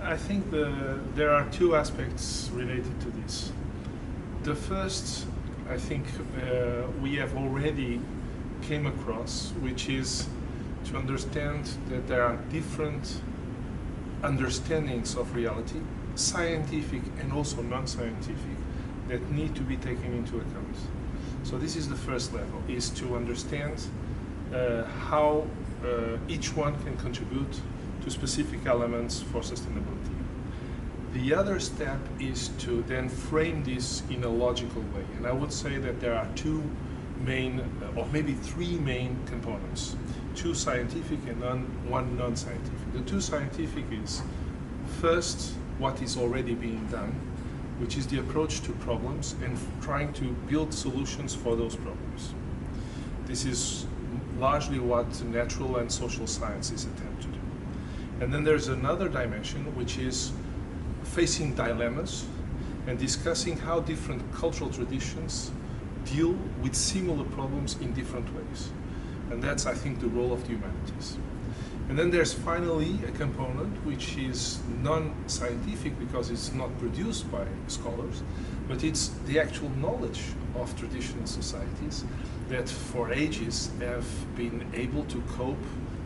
I think there are two aspects related to this. The first, I think we have already came across, which is to understand that there are different understandings of reality, scientific and also non-scientific, that need to be taken into account. So this is the first level, is to understand how each one can contribute to specific elements for sustainability. The other step is to then frame this in a logical way. And I would say that there are two main, or maybe three main components. Two scientific and one non-scientific. The two scientific is, first, what is already being done, which is the approach to problems and trying to build solutions for those problems. This is largely what natural and social sciences attempt to do. And then there's another dimension, which is facing dilemmas and discussing how different cultural traditions deal with similar problems in different ways. And that's, I think, the role of the humanities. And then there's finally a component which is non-scientific because it's not produced by scholars, but it's the actual knowledge of traditional societies that for ages have been able to cope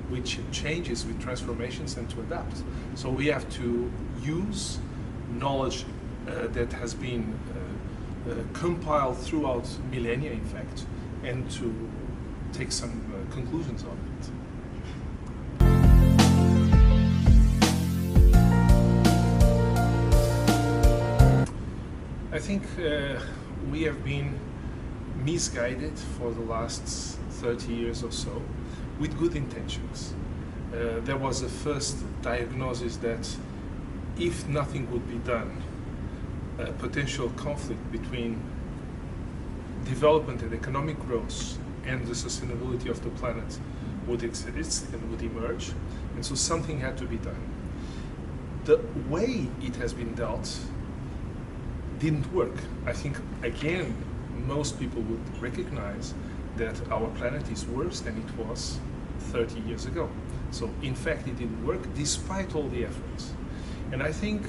with changes, with transformations, and to adapt. So we have to use knowledge that has been compiled throughout millennia, in fact, and to take some conclusions on it. I think we have been misguided for the last 30 years or so with good intentions. There was a first diagnosis that if nothing would be done, a potential conflict between development and economic growth and the sustainability of the planet would exist and would emerge, and so something had to be done. The way it has been dealt didn't work. I think, again, most people would recognize that our planet is worse than it was 30 years ago. So, in fact, it didn't work despite all the efforts. And I think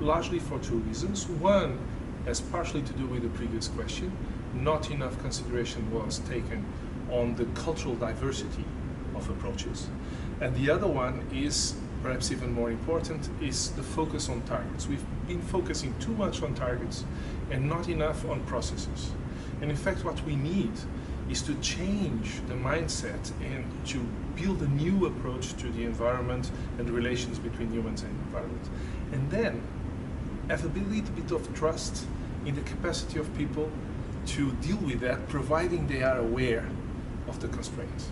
largely for two reasons. One has partially to do with the previous question. Not enough consideration was taken on the cultural diversity of approaches. And the other one is, perhaps even more important, is the focus on targets. We've been focusing too much on targets and not enough on processes. And in fact, what we need is to change the mindset and to build a new approach to the environment and the relations between humans and environment. And then have a little bit of trust in the capacity of people to deal with that, providing they are aware of the constraints.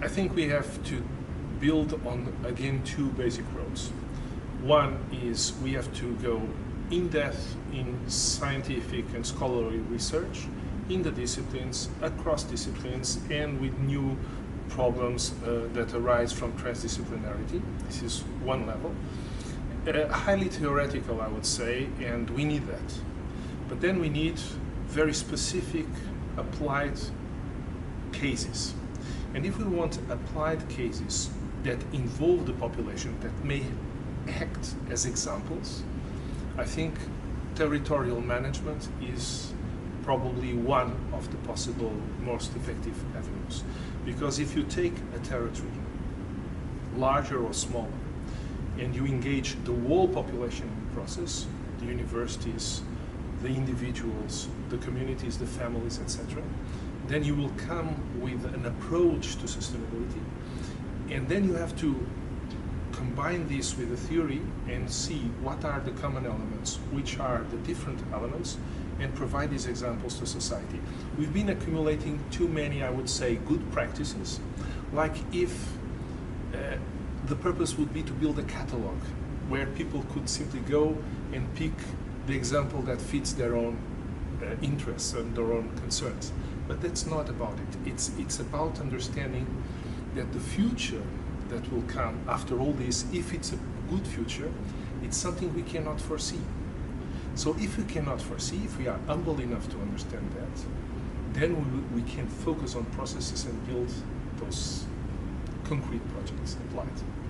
I think we have to build on, again, two basic roles. One is we have to go in depth in scientific and scholarly research in the disciplines, across disciplines, and with new problems that arise from transdisciplinarity. This is one level. Highly theoretical, I would say, and we need that. But then we need very specific applied cases. And if we want applied cases that involve the population, that may act as examples, I think territorial management is probably one of the possible most effective avenues. Because if you take a territory, larger or smaller, and you engage the whole population in the process, the universities, the individuals, the communities, the families, etc., then you will come with an approach to sustainability. And then you have to combine this with a theory and see what are the common elements, which are the different elements, and provide these examples to society. We've been accumulating too many, I would say, good practices, like if the purpose would be to build a catalog where people could simply go and pick the example that fits their own interests and their own concerns. But that's not about it. It's about understanding that the future that will come after all this, if it's a good future, it's something we cannot foresee. So if we cannot foresee, if we are humble enough to understand that, then we can focus on processes and build those concrete projects applied.